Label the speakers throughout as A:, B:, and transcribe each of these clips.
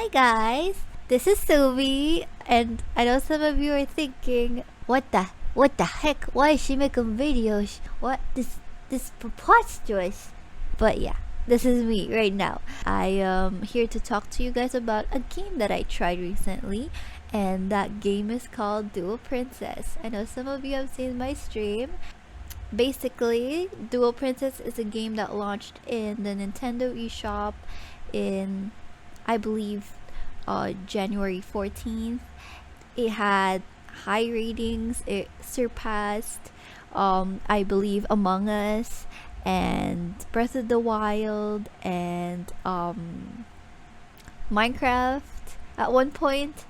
A: Hi guys, this is Sylvie, and I know some of you are thinking, what the heck? Why is she making videos? What this preposterous? But yeah, this is me right now. I am here to talk to you guys about a game that I tried recently, and that game is called Duel Princess. I know some of you have seen my stream. Basically, Duel Princess is a game that launched in the Nintendo eShop in, I believe, January 14th. It had high ratings. It surpassed, I believe, Among Us and Breath of the Wild and Minecraft at one point,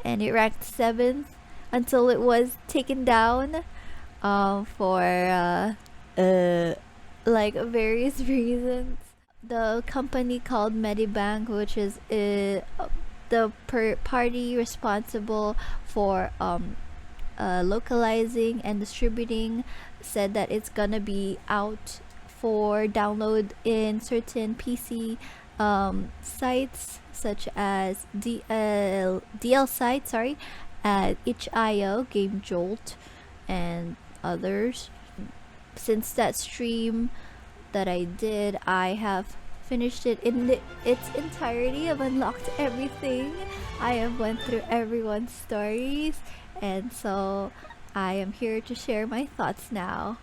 A: and it ranked 7th until it was taken down for like various reasons. The company called Medibang, which is the party responsible for localizing and distributing, said that it's gonna be out for download in certain PC sites such as DL sites, at itch.io, Game Jolt, and others. Since that stream that I did, I have finished it in its entirety. I've unlocked everything. I have went through everyone's stories, and so I am here to share my thoughts now.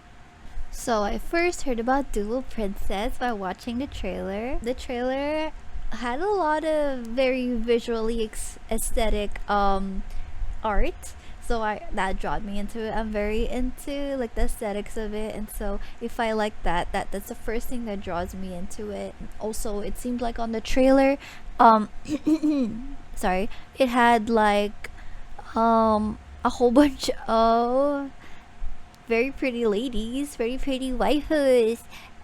A: So I first heard about Duel Princess by watching the trailer. The trailer had a lot of very visually aesthetic art, so that drawn me into it. I'm very into like the aesthetics of it, and so if I like that's the first thing that draws me into it. Also, it seemed like on the trailer, sorry, it had like a whole bunch of very pretty ladies, very pretty waifus,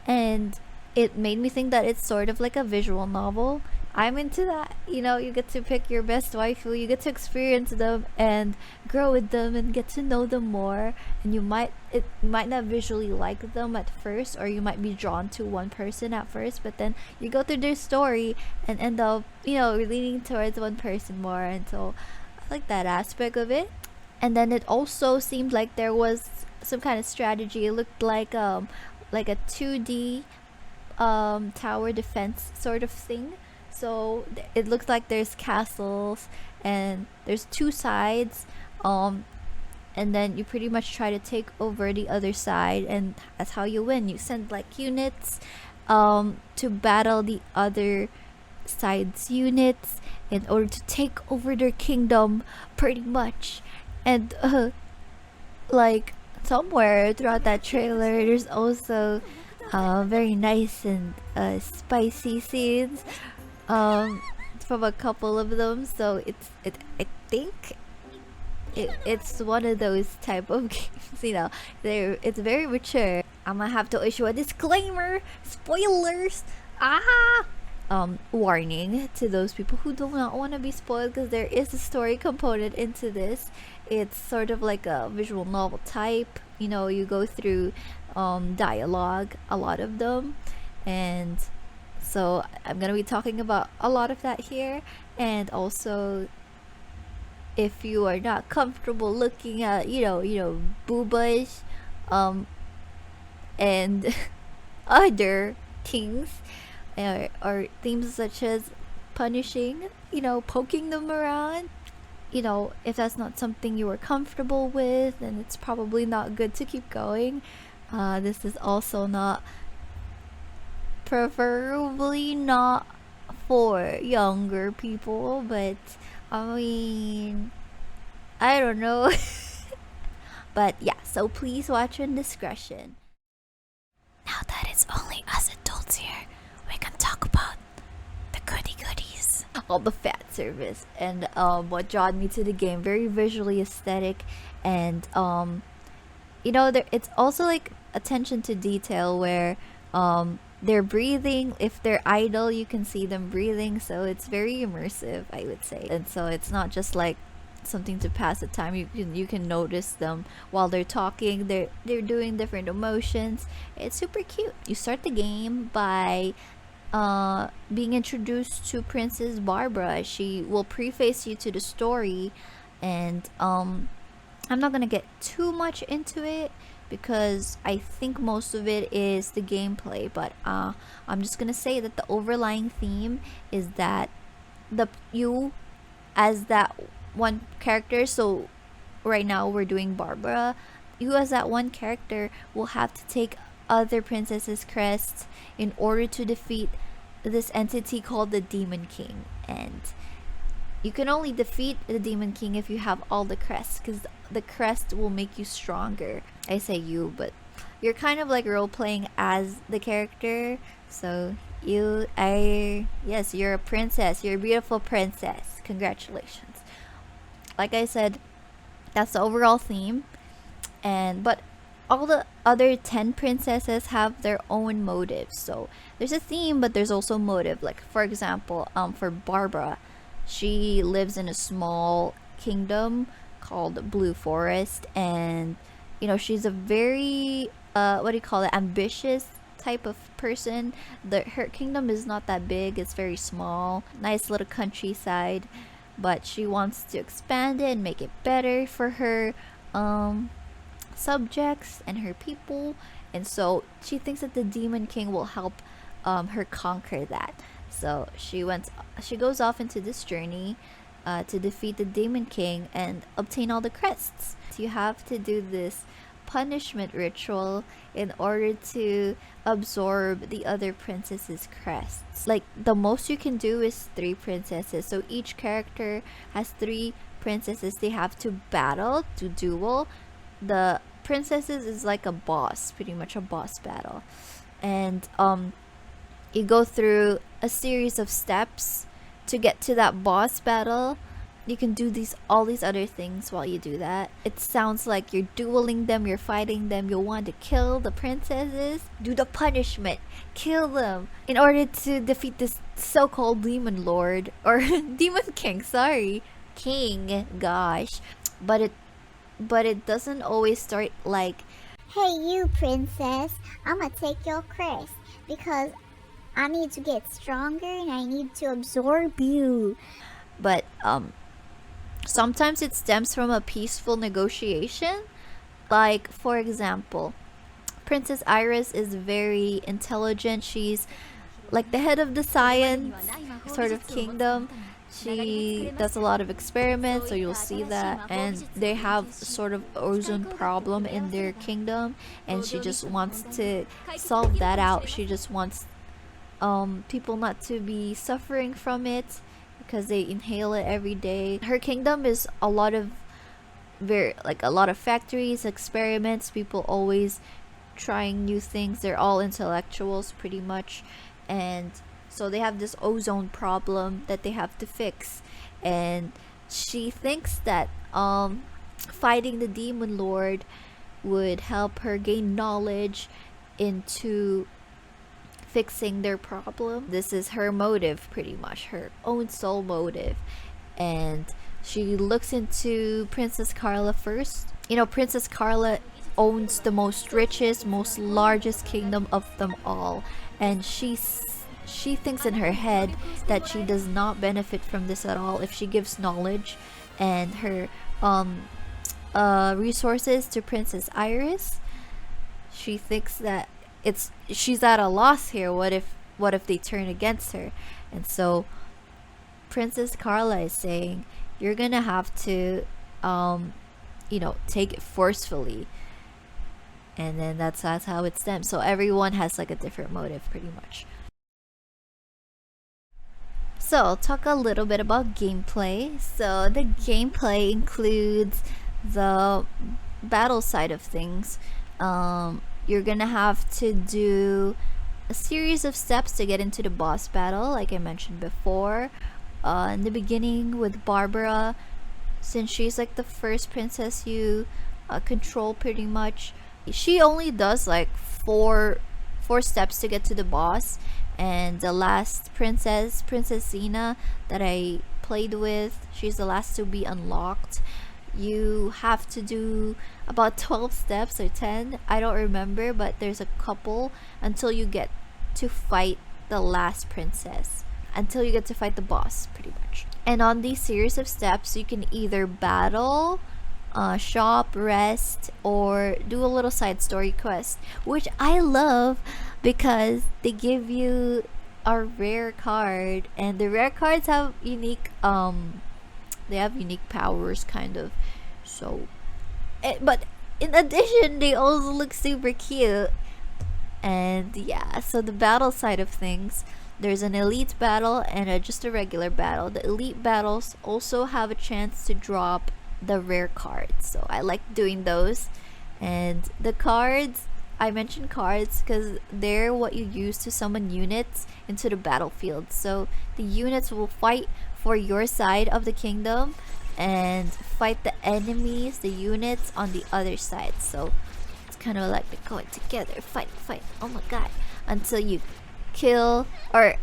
A: and it made me think that it's sort of like a visual novel. I'm into that. You know, you get to pick your best waifu, you get to experience them and grow with them and get to know them more. And you might not visually like them at first, or you might be drawn to one person at first, but then you go through their story and end up, leaning towards one person more. And so I like that aspect of it. And then it also seemed like there was some kind of strategy. It looked like a 2D tower defense sort of thing. So it looks like there's castles and there's two sides, and then you pretty much try to take over the other side, and that's how you win. You send like units to battle the other side's units in order to take over their kingdom, pretty much. And like somewhere throughout that trailer, there's also very nice and spicy scenes from a couple of them. So I think it's one of those type of games. It's very mature. I'm gonna have to issue a disclaimer, spoilers. Warning to those people who do not want to be spoiled, because there is a story component into this. It's sort of like a visual novel type. You go through dialogue, a lot of them, and so I'm gonna be talking about a lot of that here. And also, if you are not comfortable looking at boobas and other things, or themes such as punishing, poking them around, if that's not something you are comfortable with, then it's probably not good to keep going. This is also preferably not for younger people, but I mean, I don't know. But yeah, so please watch in discretion. Now that it's only us adults here, we can talk about the goody goodies, all the fan service, and what drawn me to the game. Very visually aesthetic, and it's also like attention to detail where they're breathing. If they're idle, you can see them breathing, so it's very immersive, I would say. And so it's not just like something to pass the time. You can notice them while they're talking. They're doing different emotions. It's super cute. You start the game by being introduced to Princess Barbara. She will preface you to the story, and I'm not gonna get too much into it because I think most of it is the gameplay. But I'm just gonna say that the overlying theme is that you as that one character. So right now we're doing Barbara. You as that one character will have to take other princesses' crests in order to defeat this entity called the Demon King. And you can only defeat the Demon King if you have all the crests, because the crest will make you stronger. I say you, but you're kind of like role playing as the character. So yes, you're a princess. You're a beautiful princess. Congratulations. Like I said, that's the overall theme. But all the other 10 princesses have their own motives. So there's a theme, but there's also motive. Like for example, for Barbara, she lives in a small kingdom called Blue Forest, and she's a very what do you call it, ambitious type of person. Her kingdom is not that big, it's very small, nice little countryside, but she wants to expand it and make it better for her subjects and her people. And so she thinks that the Demon King will help her conquer that. So she goes off into this journey to defeat the Demon King and obtain all the crests. You have to do this punishment ritual in order to absorb the other princesses' crests. Like the most you can do is 3 princesses. So each character has 3 princesses they have to battle, to duel. The princesses is like a boss, pretty much a boss battle. And you go through a series of steps to get to that boss battle. You can do all these other things while you do that. It sounds like you're dueling them, you're fighting them, you'll want to kill the princesses, do the punishment, kill them in order to defeat this so-called demon lord, or demon king, sorry, king, gosh. But it doesn't always start like,
B: "Hey you princess, I'ma take your crest because I need to get stronger and I need to absorb you."
A: But sometimes it stems from a peaceful negotiation. Like for example, Princess Iris is very intelligent. She's like the head of the science sort of kingdom. She does a lot of experiments, so you'll see that. And they have sort of ozone problem in their kingdom, and she just wants to solve that out. She just wants people not to be suffering from it because they inhale it every day. Her kingdom is a lot of factories, experiments, people always trying new things. They're all intellectuals pretty much, and so they have this ozone problem that they have to fix. And she thinks that fighting the demon lord would help her gain knowledge into fixing their problem. This is her motive, pretty much her own soul motive. And she looks into Princess Carla first. Princess Carla owns the most richest, most largest kingdom of them all, and she thinks in her head that she does not benefit from this at all if she gives knowledge and her resources to Princess Iris. She thinks that she's at a loss here. What if they turn against her? And so Princess Carla is saying, you're gonna have to take it forcefully. And then that's how it stems. So everyone has like a different motive pretty much. So I'll talk a little bit about gameplay. So the gameplay includes the battle side of things. You're gonna have to do a series of steps to get into the boss battle, like I mentioned before. In the beginning with Barbara, since she's like the first princess you control pretty much, she only does like four steps to get to the boss. And the last Princess Xena that I played with, she's the last to be unlocked. You have to do about 12 steps or 10, I don't remember, but there's a couple until you get to fight the last princess until you get to fight the boss, pretty much. And on these series of steps, you can either battle, shop, rest, or do a little side story quest, which I love because they give you a rare card, and the rare cards have unique they have unique powers, kind of. So, but in addition, they also look super cute. And yeah, so the battle side of things, there's an elite battle and just a regular battle. The elite battles also have a chance to drop the rare cards, so I like doing those. And the cards, I mentioned cards because they're what you use to summon units into the battlefield. So the units will fight for your side of the kingdom and fight the enemies, the units on the other side. So it's kind of like they're going together, fight, fight. Oh my god! Until you kill or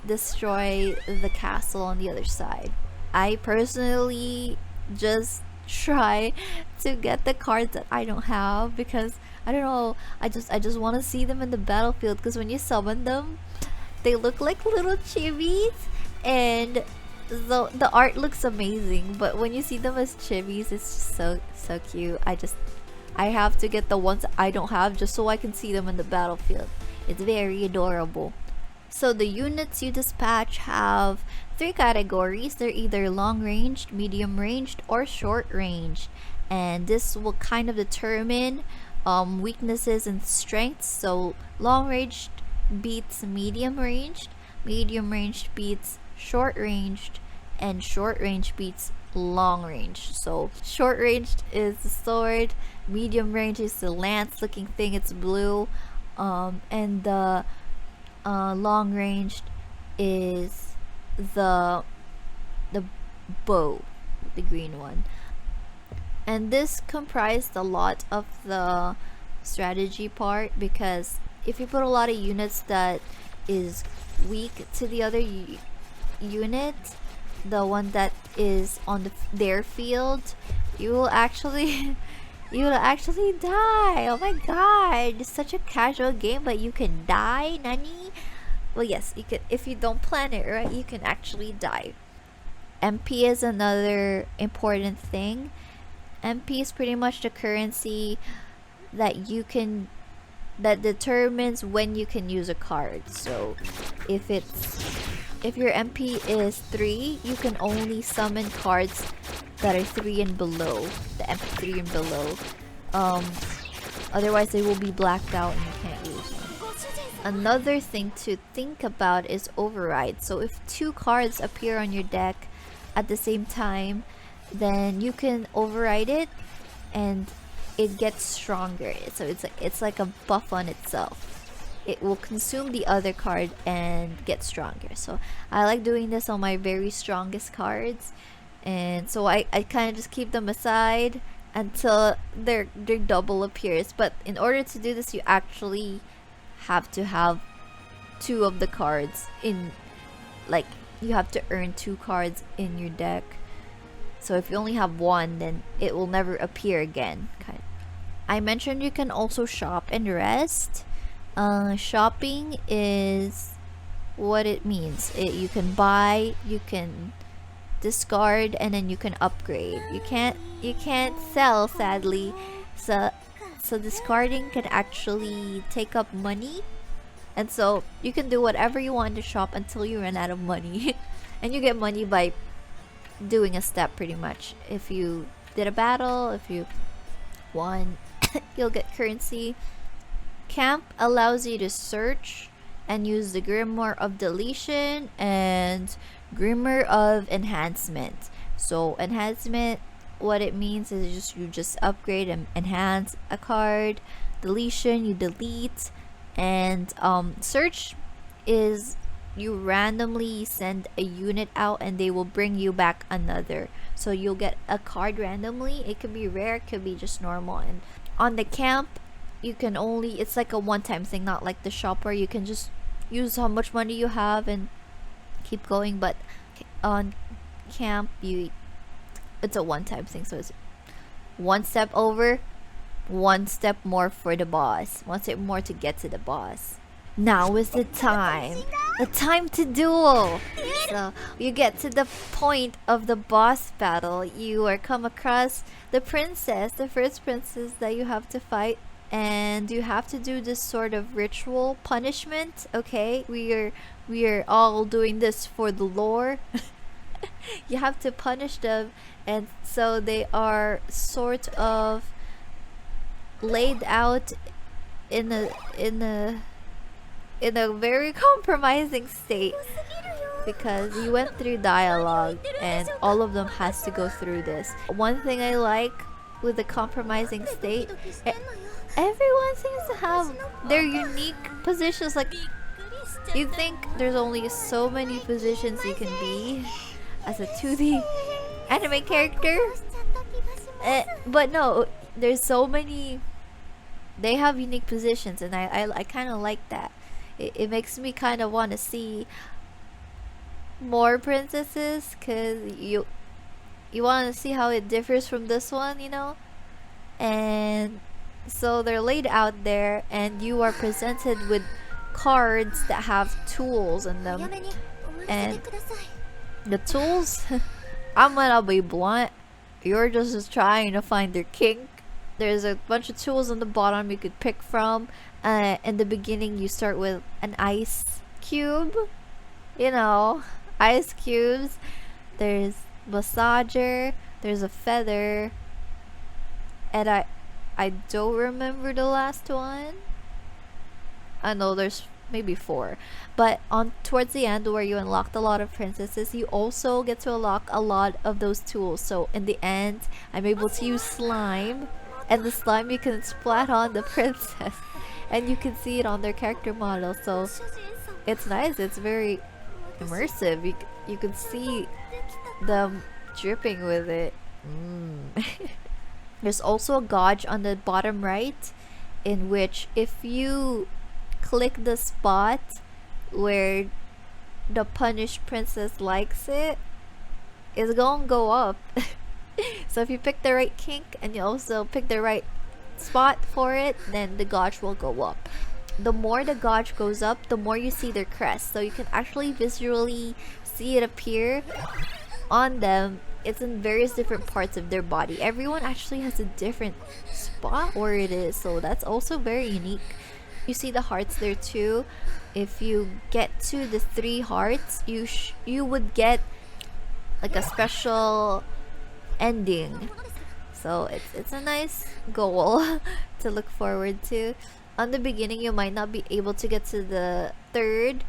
A: destroy the castle on the other side. I personally just try to get the cards that I don't have because I don't know. I just want to see them in the battlefield because when you summon them, they look like little chibis, and the art looks amazing. But when you see them as chibis, it's just so cute. I have to get the ones I don't have just so I can see them in the battlefield. It's very adorable. So the units you dispatch have 3 categories. They're either long ranged, medium ranged, or short ranged. And this will kind of determine weaknesses and strengths. So long ranged beats medium ranged beats short ranged, and short range beats long range. So short ranged is the sword, medium range is the lance looking thing, it's blue, and the long ranged is the bow, the green one. And this comprised a lot of the strategy part, because if you put a lot of units that is weak to the other unit, the one that is on their field, you will actually you will actually die. Oh my god, it's such a casual game, but you can die, nani? Well, yes, you could. If you don't plan it right, you can actually die. MP is another important thing. MP is pretty much the currency that you can that determines when you can use a card. So if your MP is 3, you can only summon cards that are 3 and below, the MP 3 and below. Otherwise they will be blacked out and you can't use them. Another thing to think about is override. So if 2 cards appear on your deck at the same time, then you can override it and it gets stronger. So it's like a buff on itself. It will consume the other card and get stronger. So I like doing this on my very strongest cards, and so I kind of just keep them aside until their double appears. But in order to do this, you actually have to have 2 of the cards in, like, you have to earn 2 cards in your deck. So if you only have 1, then it will never appear again. Kind of. I mentioned you can also shop and rest. Shopping is what it means. You can buy, you can discard, and then you can upgrade. You can't sell, sadly. So discarding can actually take up money, and so you can do whatever you want to shop until you run out of money. And you get money by doing a step, pretty much. If you did a battle, if you won, you'll get currency. Camp allows you to search and use the Grimoire of Deletion and Grimoire of Enhancement. So enhancement, what it means is you just upgrade and enhance a card. Deletion, you delete. And search is you randomly send a unit out and they will bring you back another. So you'll get a card randomly. It could be rare, it could be just normal. And on the camp, you can only, it's like a one-time thing, not like the shop where you can just use how much money you have and keep going. But on camp, it's a one-time thing. So it's 1 step over, 1 step more for the boss, 1 step more to get to the boss. Now is the time. The time to duel. So you get to the point of the boss battle. You are come across the princess, the first princess that you have to fight, and you have to do this sort of ritual punishment. Okay, we are all doing this for the lore. You have to punish them, and so they are sort of laid out in a very compromising state, because you went through dialogue and all of them has to go through this. One thing I like with the compromising state, everyone seems to have their unique positions. Like, you think there's only so many positions you can be as a 2D anime character, but no, there's so many. They have unique positions, and I kind of like that. It makes me kind of want to see more princesses, because you want to see how it differs from this one, you know. And so they're laid out there, and you are presented with cards that have tools in them. And the tools, I'm gonna be blunt, you're just trying to find their kink. There's a bunch of tools on the bottom you could pick from. In the beginning, you start with an ice cube. You know, ice cubes. There's massager. There's a feather. And I don't remember the last one. I know there's maybe 4. But on towards the end, where you unlocked a lot of princesses, you also get to unlock a lot of those tools. So in the end, I'm able to use slime. And the slime you can splat on the princess, and you can see it on their character model. So it's nice. It's very immersive. You can see them dripping with it. There's also a gauge on the bottom right, in which if you click the spot where the punished princess likes it, it's gonna go up. So if you pick the right kink and you also pick the right spot for it, then the gauge will go up. The more the gauge goes up, the more you see their crest. So you can actually visually see it appear on them. It's in various different parts of their body. Everyone actually has a different spot where it is, so that's also very unique. You see the hearts there too. If you get to the 3 hearts, you would get like a special ending. So it's a nice goal to look forward to. On the beginning, you might not be able to get to the 3rd,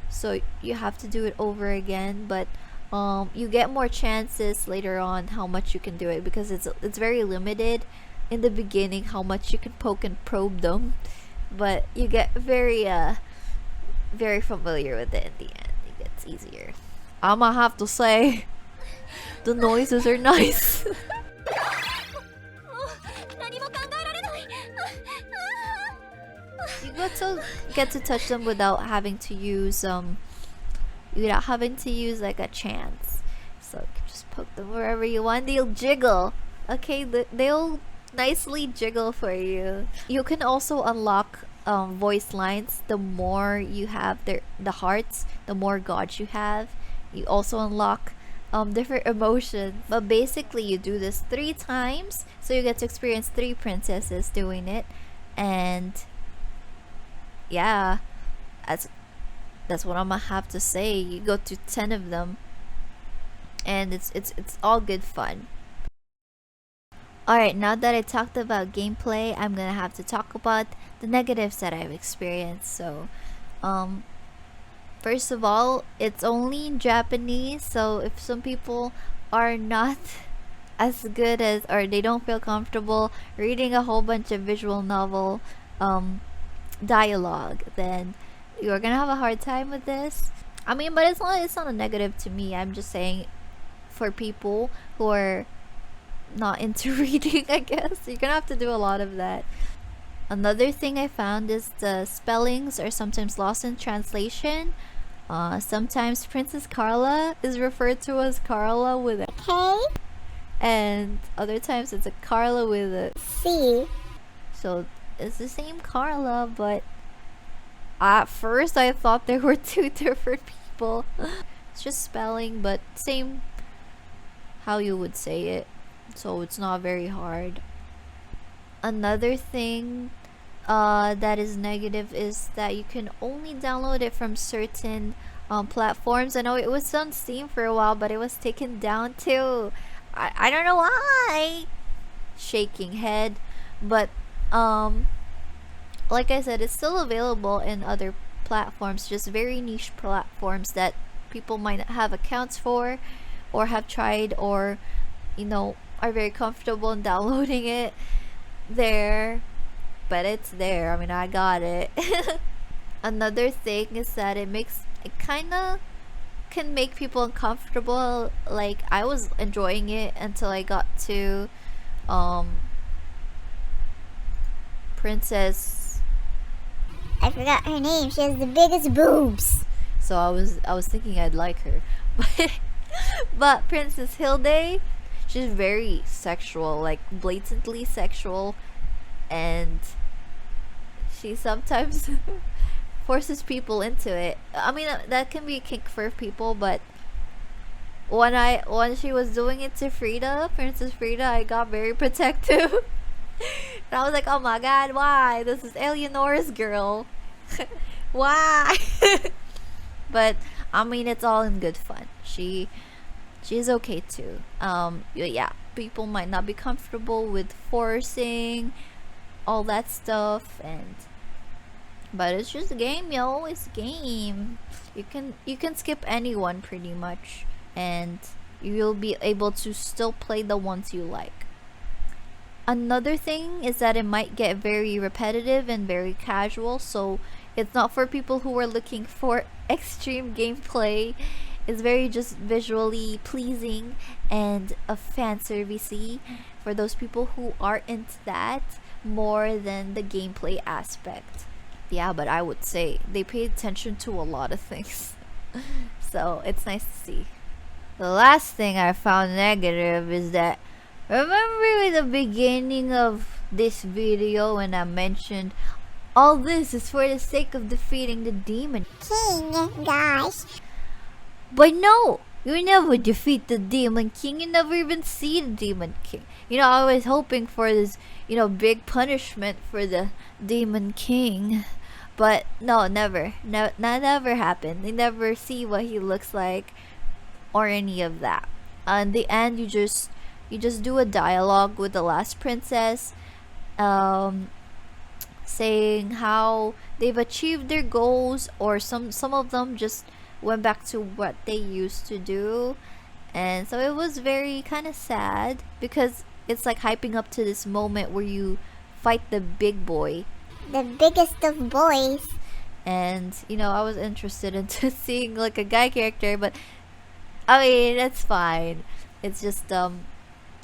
A: so you have to do it over again, but you get more chances later on how much you can do it, because it's very limited in the beginning how much you can poke and probe them, but you get very familiar with it in the end. It gets easier. I'ma have to say, the noises are nice. You get to touch them without having to use like a chance. So you can just poke them wherever you want. They'll jiggle. Okay, they'll nicely jiggle for you. You can also unlock voice lines. The more you have the hearts, the more gauge you have. You also unlock different emotions. But basically, you do this 3 times, so you get to experience 3 princesses doing it. And yeah, that's what I'm gonna have to say. You go to 10 of them, and it's all good fun. Alright, now that I talked about gameplay, I'm gonna have to talk about the negatives that I've experienced. So first of all, it's only in Japanese, so if some people are not as good as, or they don't feel comfortable reading a whole bunch of visual novel dialogue, then you're gonna have a hard time with this. I mean, but it's not a negative to me. I'm just saying, for people who are not into reading, I guess you're gonna have to do a lot of that. Another thing I found is the spellings are sometimes lost in translation. Sometimes Princess Carla is referred to as Carla with a
B: K,
A: and other times it's a Carla with a
B: C.
A: So it's the same Carla, but At first, I thought there were two different people. It's just spelling, but same how you would say it. So it's not very hard. Another thing that is negative is that you can only download it from certain platforms. I know it was on Steam for a while, but it was taken down too. I don't know why. Shaking head. But like I said, it's still available in other platforms, just very niche platforms that people might not have accounts for or have tried, or are very comfortable in downloading it there. But it's there. I mean, I got it. Another thing is that it kind of can make people uncomfortable. Like, I was enjoying it until I got to Princess,
B: I forgot her name. She has the biggest boobs.
A: so I was thinking I'd like her. But Princess Hilde, she's very sexual, like blatantly sexual, and she sometimes forces people into it. I mean, that can be a kink for people, but when she was doing it to Princess Frida, I got very protective. And I was like, oh my god, why? This is Eleanor's girl. Why? But I mean, it's all in good fun. She's okay too. Yeah, people might not be comfortable with forcing all that stuff, but it's just a game, yo. It's a game. You can skip anyone pretty much, and you'll be able to still play the ones you like. Another thing is that it might get very repetitive and very casual, so it's not for people who are looking for extreme gameplay. It's very just visually pleasing and a fan servicey for those people who are into that more than the gameplay aspect. Yeah, but I would say they pay attention to a lot of things. So it's nice to see. The last thing I found negative is that, remember in the beginning of this video when I mentioned all this is for the sake of defeating the Demon
B: King, guys.
A: But no, you never defeat the Demon King. You never even see the Demon King. I was hoping for this, big punishment for the Demon King. But no, never. Never happened. They never see what he looks like or any of that. In the end, you just do a dialogue with the last princess, saying how they've achieved their goals, or some of them just went back to what they used to do. And so it was very kind of sad, because it's like hyping up to this moment where you fight the big boy,
B: The biggest of boys.
A: and I was interested into seeing like a guy character, but I mean, it's fine. It's just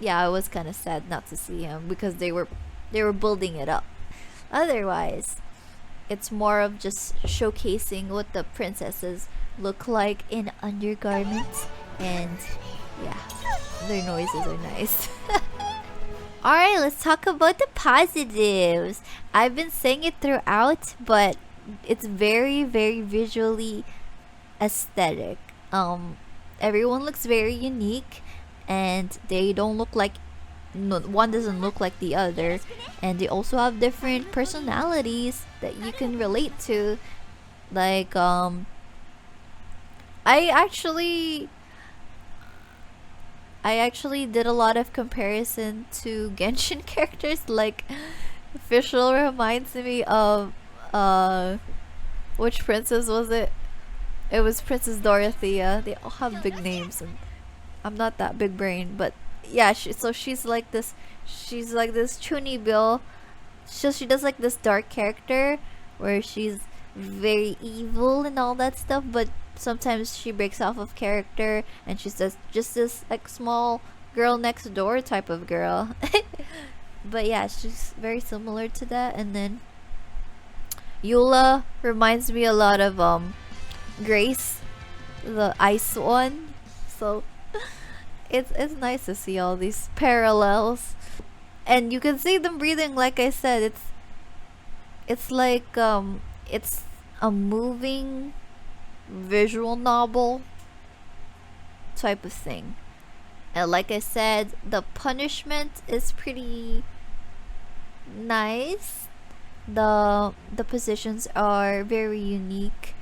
A: yeah, it was kind of sad not to see him, because they were building it up. Otherwise, it's more of just showcasing what the princesses look like in undergarments, and yeah, their noises are nice. Alright, let's talk about the positives. I've been saying it throughout, but it's very, very visually aesthetic. Everyone looks very unique, and they don't look like, no, one doesn't look like the other, and they also have different personalities that you can relate to. Like I actually did a lot of comparison to Genshin characters. Like, Official reminds me of which princess was it? It was Princess Dorothea. They all have big names, and I'm not that big brain, but yeah, she's like this. She's like this Chuni Bill. So she does like this dark character where she's very evil and all that stuff, but sometimes she breaks off of character and she's just this like small girl next door type of girl. But yeah, she's very similar to that. And then Eula reminds me a lot of Grace, the ice one. So it's nice to see all these parallels, and you can see them breathing. Like I said, it's like it's a moving visual novel type of thing. And like I said, the punishment is pretty nice. The positions are very unique,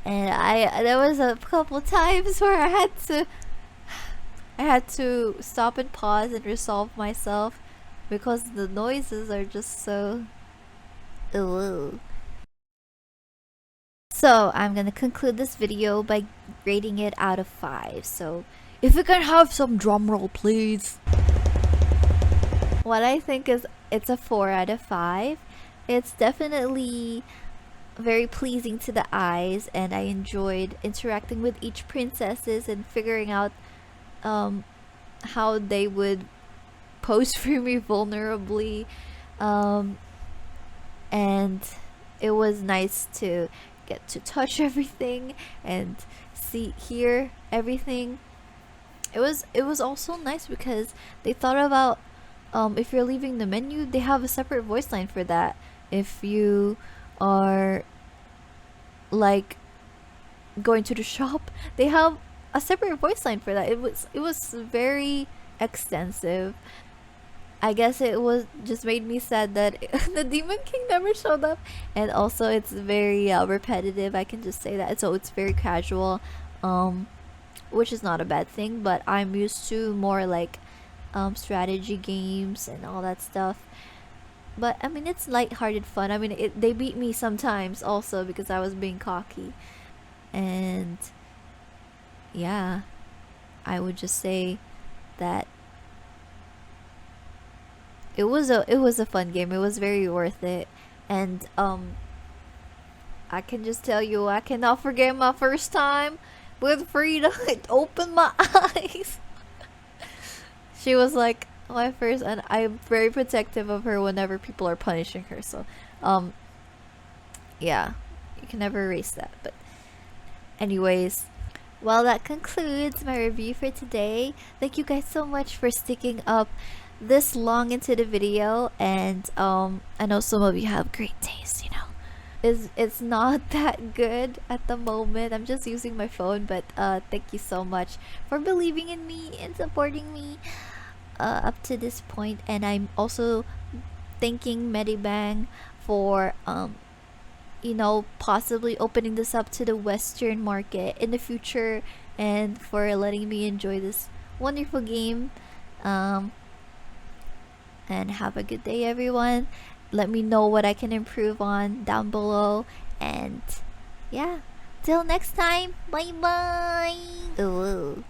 A: and I there was a couple times where I had to stop and pause and resolve myself because the noises are just so ooh. So I'm gonna conclude this video by rating it out of 5. So if we can have some drum roll, please. What I think is it's a 4 out of 5. It's definitely very pleasing to the eyes, and I enjoyed interacting with each princesses and figuring out how they would pose for me vulnerably, and it was nice to get to touch everything and hear everything. It was also nice because they thought about if you're leaving the menu, they have a separate voice line for that. If you are like going to the shop, they have a separate voice line for that. It was very extensive. I guess it was just made me sad that the Demon King never showed up, and also it's very repetitive. I can just say that. So it's very casual, which is not a bad thing. But I'm used to more like strategy games and all that stuff. But I mean, it's lighthearted fun. I mean, they beat me sometimes also because I was being cocky, and yeah, I would just say that it was a fun game. It was very worth it, and I can just tell you, I cannot forget my first time with Frida. It opened my eyes. She was like my first, and I'm very protective of her whenever people are punishing her. So, yeah, you can never erase that. But, anyways, well, that concludes my review for today. Thank you guys so much for sticking up this long into the video, and I know some of you have great taste, you know. It's not that good at the moment. I'm just using my phone, but thank you so much for believing in me and supporting me up to this point. And I'm also thanking Medibang for you know, possibly opening this up to the Western market in the future, and for letting me enjoy this wonderful game. And have a good day, everyone. Let me know what I can improve on down below, and yeah, till next time, bye bye. Ooh.